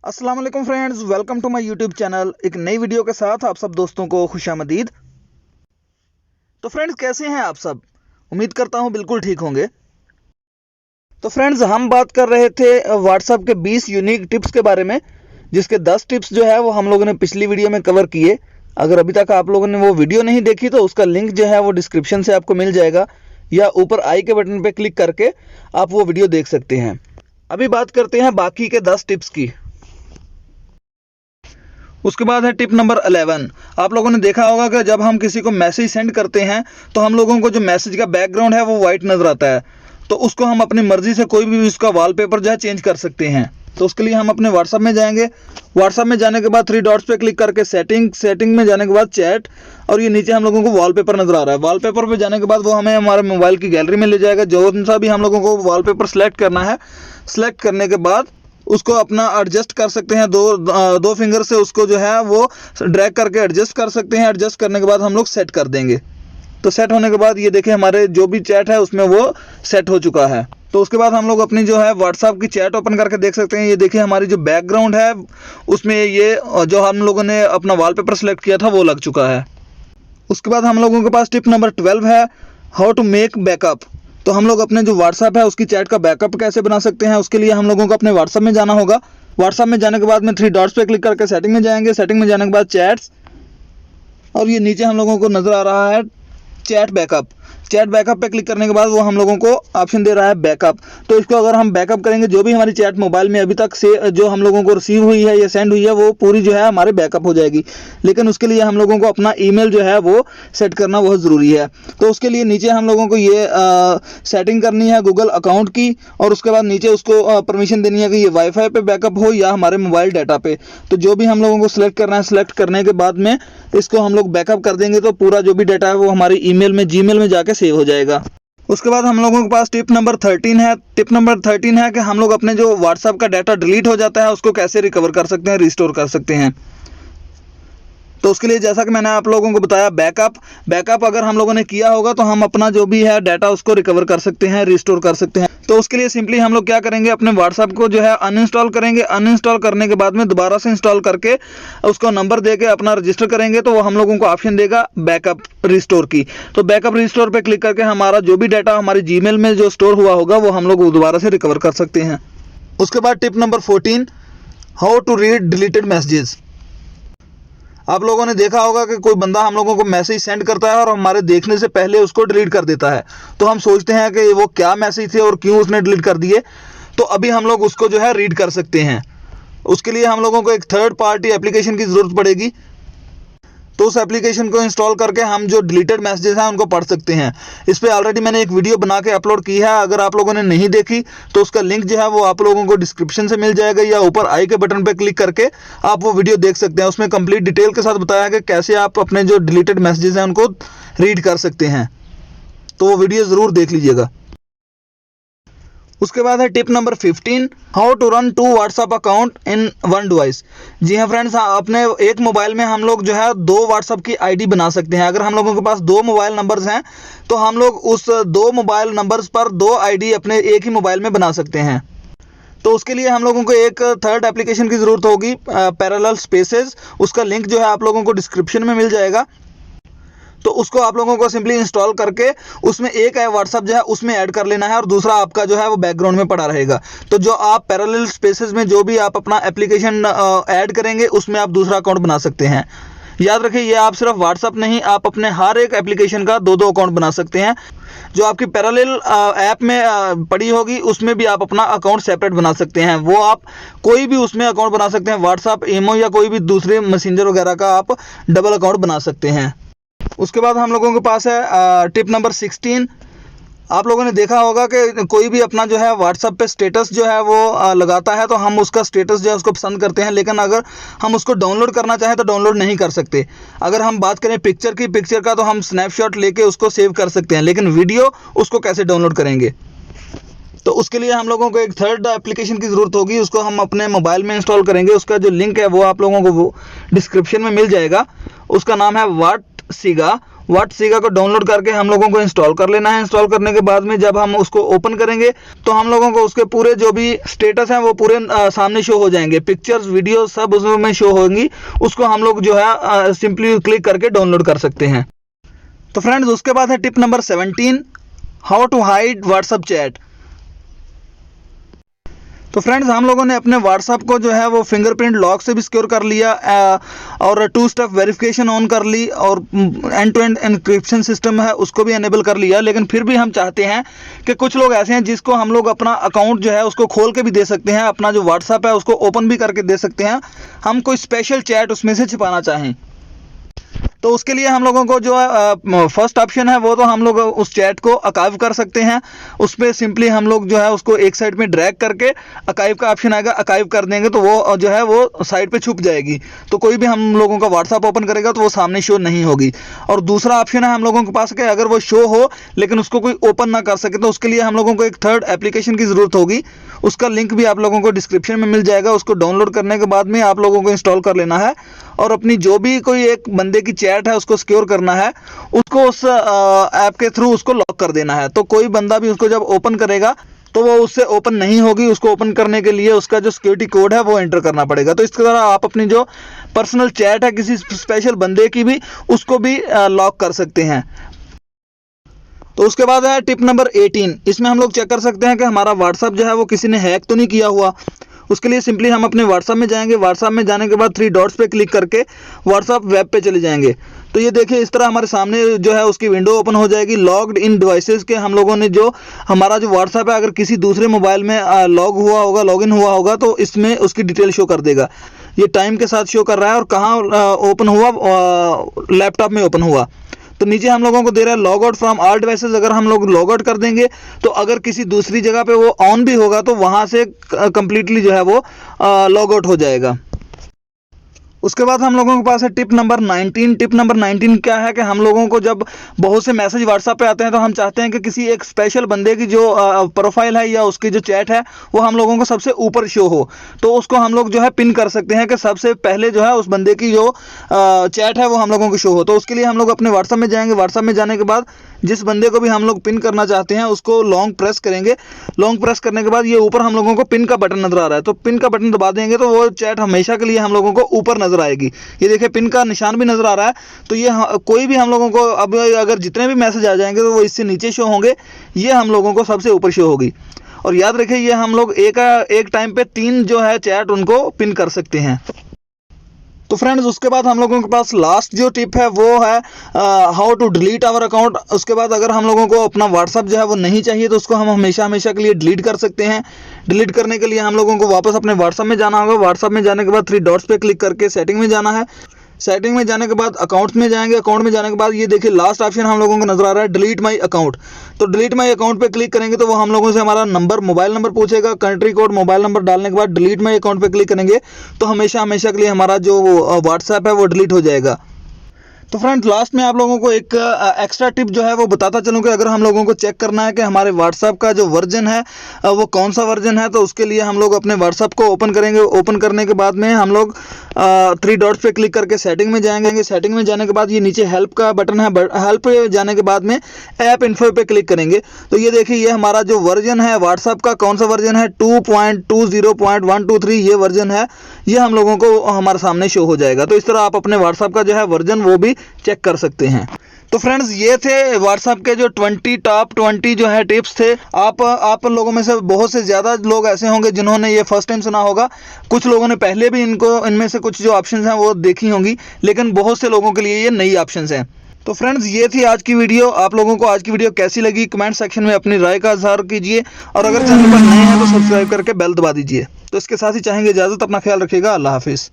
अस्सलाम वालेकुम friends, welcome to my YouTube channel. एक नई वीडियो के साथ आप सब दोस्तों को खुशामदीद। तो फ्रेंड्स, कैसे हैं आप सब? उम्मीद करता हूं बिल्कुल ठीक होंगे। तो फ्रेंड्स, हम बात कर रहे थे व्हाट्सएप के 20 यूनिक टिप्स के बारे में, जिसके 10 टिप्स जो है वो हम लोगों ने पिछली वीडियो में कवर किए। अगर अभी तक आप लोगों ने वो वीडियो नहीं देखी तो उसका लिंक जो है वो डिस्क्रिप्शन से आपको मिल जाएगा, या ऊपर आई के बटन पर क्लिक करके आप वो वीडियो देख सकते हैं। अभी बात करते हैं बाकी के 10 टिप्स की। उसके बाद है टिप नंबर 11। आप लोगों ने देखा होगा कि जब हम किसी को मैसेज सेंड करते हैं तो हम लोगों को जो मैसेज का बैकग्राउंड है वो वाइट नज़र आता है, तो उसको हम अपनी मर्जी से कोई भी उसका वॉलपेपर जो है चेंज कर सकते हैं। तो उसके लिए हम अपने व्हाट्सएप में जाएंगे। व्हाट्सएप में जाने के बाद 3 डॉट्स पे क्लिक करके सेटिंग में जाने के बाद चैट, और ये नीचे हम लोगों को वॉलपेपर नज़र आ रहा है। वॉलपेपर पे जाने के बाद वो हमें हमारे मोबाइल की गैलरी में ले जाएगा। जो सा भी हम लोगों को वॉलपेपर सेलेक्ट करना है, सेलेक्ट करने के बाद उसको अपना एडजस्ट कर सकते हैं। दो फिंगर से उसको जो है वो ड्रैग करके एडजस्ट कर सकते हैं। एडजस्ट करने के बाद हम लोग सेट कर देंगे। तो सेट होने के बाद ये देखिए हमारे जो भी चैट है उसमें वो सेट हो चुका है। तो उसके बाद हम लोग अपनी जो है व्हाट्सएप की चैट ओपन करके देख सकते हैं। ये देखिए हमारी जो बैकग्राउंड है उसमें ये जो हम लोगों ने अपना वॉलपेपर सेलेक्ट किया था वो लग चुका है। उसके बाद हम लोगों के पास टिप नंबर 12 है, हाउ टू मेक बैकअप। तो हम लोग अपने जो व्हाट्सएप है उसकी चैट का बैकअप कैसे बना सकते हैं, उसके लिए हम लोगों को अपने व्हाट्सएप में जाना होगा। व्हाट्सएप में जाने के बाद में 3 डॉट्स पे क्लिक करके सेटिंग में जाएंगे। सेटिंग में जाने के बाद चैट्स, और ये नीचे हम लोगों को नज़र आ रहा है चैट बैकअप। चैट बैकअप पे क्लिक करने के बाद वो हम लोगों को ऑप्शन दे रहा है बैकअप। तो इसको अगर हम बैकअप करेंगे, जो भी हमारी चैट मोबाइल में अभी तक से जो हम लोगों को रिसीव हुई है या सेंड हुई है वो पूरी जो है हमारे बैकअप हो जाएगी। लेकिन उसके लिए हम लोगों को अपना ईमेल जो है वो सेट करना बहुत ज़रूरी है। तो उसके लिए नीचे हम लोगों को ये सेटिंग करनी है गूगल अकाउंट की, और उसके बाद नीचे उसको परमिशन देनी है कि ये वाईफाई पे बैकअप हो या हमारे मोबाइल डाटा पे। तो जो भी हम लोगों को सिलेक्ट करना है, सिलेक्ट करने के बाद में इसको हम लोग बैकअप कर देंगे तो पूरा जो भी डाटा है वो हमारे ईमेल में, जीमेल में जाके सेव हो जाएगा। उसके बाद हम लोगों के पास टिप नंबर 13 है। टिप नंबर 13 है कि हम लोग अपने जो व्हाट्सएप का डाटा डिलीट हो जाता है उसको कैसे रिकवर कर सकते हैं, रिस्टोर कर सकते हैं। तो उसके लिए जैसा कि मैंने आप लोगों को बताया बैकअप अगर हम लोगों ने किया होगा तो हम अपना जो भी है डाटा उसको रिकवर कर सकते हैं, रिस्टोर कर सकते हैं। तो उसके लिए सिंपली हम लोग क्या करेंगे, अपने व्हाट्सएप को जो है अनइंस्टॉल करेंगे। अनइंस्टॉल करने के बाद में दोबारा से इंस्टॉल करके उसको नंबर दे के अपना रजिस्टर करेंगे तो वो हम लोगों को ऑप्शन देगा बैकअप रिस्टोर की। तो बैकअप रिस्टोर पे क्लिक करके हमारा जो भी डाटा हमारे जीमेल में जो स्टोर हुआ होगा वो हम लोग दोबारा से रिकवर कर सकते हैं। उसके बाद tip number 14, how to read deleted messages. आप लोगों ने देखा होगा कि कोई बंदा हम लोगों को मैसेज सेंड करता है और हमारे देखने से पहले उसको डिलीट कर देता है। तो हम सोचते हैं कि वो क्या मैसेज थे और क्यों उसने डिलीट कर दिए। तो अभी हम लोग उसको जो है रीड कर सकते हैं। उसके लिए हम लोगों को एक थर्ड पार्टी एप्लीकेशन की ज़रूरत पड़ेगी। तो उस एप्लीकेशन को इंस्टॉल करके हम जो डिलीटेड मैसेजेस हैं उनको पढ़ सकते हैं। इस पर ऑलरेडी मैंने एक वीडियो बना के अपलोड की है। अगर आप लोगों ने नहीं देखी तो उसका लिंक जो है वो आप लोगों को डिस्क्रिप्शन से मिल जाएगा, या ऊपर आई के बटन पर क्लिक करके आप वो वीडियो देख सकते हैं। उसमें कंप्लीट डिटेल के साथ बताया है कि कैसे आप अपने जो डिलीटेड मैसेजेस हैं उनको रीड कर सकते हैं। तो वो वीडियो ज़रूर देख लीजिएगा। उसके बाद है tip number 15, how to run 2 WhatsApp account in 1 device. जी हाँ फ्रेंड्स, अपने एक मोबाइल में हम लोग जो है 2 व्हाट्सएप की आईडी बना सकते हैं। अगर हम लोगों के पास 2 मोबाइल नंबर्स हैं तो हम लोग उस 2 मोबाइल नंबर्स पर 2 आईडी अपने एक ही मोबाइल में बना सकते हैं। तो उसके लिए हम लोगों को एक थर्ड एप्लीकेशन की ज़रूरत होगी, पैरेलल स्पेसेस। उसका लिंक जो है आप लोगों को डिस्क्रिप्शन में मिल जाएगा। तो उसको आप लोगों को सिंपली इंस्टॉल करके उसमें एक है व्हाट्सएप जो है उसमें ऐड कर लेना है, और दूसरा आपका जो है वो बैकग्राउंड में पड़ा रहेगा। तो जो आप पैरेलल स्पेसेस में जो भी आप अपना एप्लीकेशन ऐड करेंगे उसमें आप दूसरा अकाउंट बना सकते हैं। याद रखिए, ये आप सिर्फ व्हाट्सएप नहीं, आप अपने हर एक एप्लीकेशन का 2-2 अकाउंट बना सकते हैं। जो आपकी पैरेलल ऐप में पड़ी होगी उसमें भी आप अपना अकाउंट सेपरेट बना सकते हैं। वो आप कोई भी उसमें अकाउंट बना सकते हैं, व्हाट्सएप, ईमो या कोई भी दूसरे मैसेंजर वगैरह का आप डबल अकाउंट बना सकते हैं। उसके बाद हम लोगों के पास है टिप नंबर 16। आप लोगों ने देखा होगा कि कोई भी अपना जो है व्हाट्सएप पे स्टेटस जो है वो लगाता है तो हम उसका स्टेटस जो है उसको पसंद करते हैं, लेकिन अगर हम उसको डाउनलोड करना चाहें तो डाउनलोड नहीं कर सकते। अगर हम बात करें पिक्चर का तो हम स्नैपशॉट लेके उसको सेव कर सकते हैं, लेकिन वीडियो उसको कैसे डाउनलोड करेंगे। तो उसके लिए हम लोगों को एक थर्ड एप्लीकेशन की ज़रूरत होगी। उसको हम अपने मोबाइल में इंस्टॉल करेंगे। उसका जो लिंक है वो आप लोगों को वो डिस्क्रिप्शन में मिल जाएगा। उसका नाम है व्हाट्सिगा। WhatsApp को डाउनलोड करके हम लोगों को इंस्टॉल कर लेना है। इंस्टॉल करने के बाद में जब हम उसको ओपन करेंगे तो हम लोगों को उसके पूरे जो भी स्टेटस हैं वो पूरे सामने शो हो जाएंगे, पिक्चर्स वीडियो सब उसमें शो होंगी। उसको हम लोग जो है सिंपली क्लिक करके डाउनलोड कर सकते हैं। तो फ्रेंड्स उसके बाद है tip number 17, how to hide WhatsApp chat. तो फ्रेंड्स हम लोगों ने अपने व्हाट्सएप को जो है वो फिंगरप्रिंट लॉक से भी सिक्योर कर लिया और 2 स्टेप वेरिफिकेशन ऑन कर ली और end to end encryption system है उसको भी एनेबल कर लिया। लेकिन फिर भी हम चाहते हैं कि कुछ लोग ऐसे हैं जिसको हम लोग अपना अकाउंट जो है उसको खोल के भी दे सकते हैं, अपना जो व्हाट्सएप है उसको ओपन भी करके दे सकते हैं, हम कोई स्पेशल चैट उसमें से छिपाना चाहें। तो उसके लिए हम लोगों को जो है फर्स्ट ऑप्शन है वो तो हम लोग उस चैट को आर्काइव कर सकते हैं। उस पर सिंपली हम लोग जो है उसको एक साइड में ड्रैग करके आर्काइव का ऑप्शन आएगा, आर्काइव कर देंगे तो वो जो है वो साइड पे छुप जाएगी। तो कोई भी हम लोगों का व्हाट्सएप ओपन करेगा तो वो सामने शो नहीं होगी। और दूसरा ऑप्शन है हम लोगों के पास कि अगर वो शो हो लेकिन उसको कोई ओपन ना कर सके तो उसके लिए हम लोगों को एक थर्ड एप्लीकेशन की ज़रूरत होगी। उसका लिंक भी आप लोगों को डिस्क्रिप्शन में मिल जाएगा। उसको डाउनलोड करने के बाद में आप लोगों को इंस्टॉल कर लेना है और अपनी जो भी कोई एक बंदे की चैट है उसको सिक्योर करना है, उसको उस ऐप के थ्रू उसको लॉक कर देना है। तो कोई बंदा भी उसको जब ओपन करेगा तो वो उससे ओपन नहीं होगी। उसको ओपन करने के लिए उसका जो सिक्योरिटी कोड है वो एंटर करना पड़ेगा। तो इस तरह आप अपनी जो पर्सनल चैट है किसी स्पेशल बंदे की भी उसको भी लॉक कर सकते हैं। तो उसके बाद है टिप नंबर 18। इसमें हम लोग चेक कर सकते हैं कि हमारा व्हाट्सएप जो है वो किसी ने हैक तो नहीं किया हुआ। उसके लिए सिंपली हम अपने व्हाट्सएप में जाएंगे। व्हाट्सएप में जाने के बाद 3 डॉट्स पे क्लिक करके व्हाट्सएप वेब पे चले जाएंगे। तो ये देखिए इस तरह हमारे सामने जो है उसकी विंडो ओपन हो जाएगी। लॉग्ड इन डिवाइसेस के हम लोगों ने जो हमारा जो व्हाट्सएप है अगर किसी दूसरे मोबाइल में लॉगिन हुआ होगा तो इसमें उसकी डिटेल शो कर देगा। ये टाइम के साथ शो कर रहा है और कहाँ ओपन हुआ, लैपटॉप में ओपन हुआ। तो नीचे हम लोगों को दे रहा है log out from all devices. अगर हम लोग लॉग आउट कर देंगे तो अगर किसी दूसरी जगह पे वो ऑन भी होगा तो वहाँ से कंप्लीटली जो है वो लॉग आउट हो जाएगा। उसके बाद हम लोगों के पास है टिप नंबर 19। टिप नंबर 19 क्या है कि हम लोगों को जब बहुत से मैसेज व्हाट्सएप पे आते हैं तो हम चाहते हैं कि किसी एक स्पेशल बंदे की जो प्रोफाइल है या उसकी जो चैट है वो हम लोगों को सबसे ऊपर शो हो। तो उसको हम लोग जो है पिन कर सकते हैं कि सबसे पहले जो है उस बंदे की जो चैट है वो हम लोगों को शो हो। तो उसके लिए हम लोग अपने व्हाट्सएप में जाएंगे। व्हाट्सएप में जाने के बाद जिस बंदे को भी हम लोग पिन करना चाहते हैं उसको लॉन्ग प्रेस करेंगे। लॉन्ग प्रेस करने के बाद ये ऊपर हम लोगों को पिन का बटन नजर आ रहा है, तो पिन का बटन दबा देंगे तो वो चैट हमेशा के लिए हम लोगों को ऊपर नजर आएगी। ये देखिए पिन का निशान भी नजर आ रहा है। तो ये कोई भी हम लोगों को अब अगर जितने भी मैसेज आ जाएंगे तो वो इससे नीचे शो होंगे, ये हम लोगों को सबसे ऊपर शो होगी। और याद रखिए ये हम लोग एक टाइम पे 3 जो है चैट उनको पिन कर सकते हैं। तो फ्रेंड्स उसके बाद हम लोगों के पास लास्ट जो टिप है वो है how to delete our account. उसके बाद अगर हम लोगों को अपना व्हाट्सअप जो है वो नहीं चाहिए तो उसको हम हमेशा के लिए डिलीट कर सकते हैं। डिलीट करने के लिए हम लोगों को वापस अपने व्हाट्सअप में जाना होगा। व्हाट्सअप में जाने के बाद 3 डॉट्स पे क्लिक करके सेटिंग में जाना है। सेटिंग में जाने के बाद अकाउंट्स में जाएंगे। अकाउंट में जाने के बाद ये देखिए लास्ट ऑप्शन हम लोगों को नजर आ रहा है डिलीट माय अकाउंट। तो डिलीट माय अकाउंट पे क्लिक करेंगे तो वो हम लोगों से हमारा मोबाइल नंबर पूछेगा, कंट्री कोड, मोबाइल नंबर डालने के बाद डिलीट माय अकाउंट पे क्लिक करेंगे तो हमेशा के लिए हमारा जो व्हाट्सएप है वो डिलीट हो जाएगा। तो फ्रेंड्स लास्ट में आप लोगों को एक एक्स्ट्रा टिप जो है वो बताता चलूँ कि अगर हम लोगों को चेक करना है कि हमारे व्हाट्सएप का जो वर्जन है वो कौन सा वर्जन है, तो उसके लिए हम लोग अपने व्हाट्सएप को ओपन करेंगे। ओपन करने के बाद में हम लोग 3 डॉट्स पे क्लिक करके सेटिंग में जाएंगे। सेटिंग में जाने के बाद ये नीचे हेल्प का बटन है, हेल्प पे जाने के बाद में ऐप इन्फो पे क्लिक करेंगे। तो ये देखिए ये हमारा जो वर्जन है व्हाट्सएप का कौन सा वर्जन है 2.20.123 ये वर्जन है। ये हम लोगों को हमारे सामने शो हो जाएगा। तो इस तरह आप अपने व्हाट्सएप का जो है वर्जन वो भी चेक कर सकते हैं। तो फ्रेंड्स ये थे व्हाट्सएप के जो टॉप 20 जो है टिप्स थे। आप लोगों में से बहुत से ज़्यादा लोग ऐसे होंगे जिन्होंने ये फर्स्ट टाइम सुना होगा। कुछ लोगों ने पहले भी इनमें से कुछ जो ऑप्शंस हैं वो देखी होंगी, लेकिन बहुत से लोगों के लिए ये नई ऑप्शंस हैं। तो फ्रेंड्स ये थी आज की वीडियो। आप लोगों को आज की वीडियो कैसी लगी कमेंट सेक्शन में अपनी राय का इज़हार कीजिए और अगर चैनल पर नए हैं तो सब्सक्राइब करके बेल दबा दीजिए। तो इसके साथ ही चाहेंगे इजाज़त, अपना ख्याल रखिएगा, अल्लाह हाफिज़।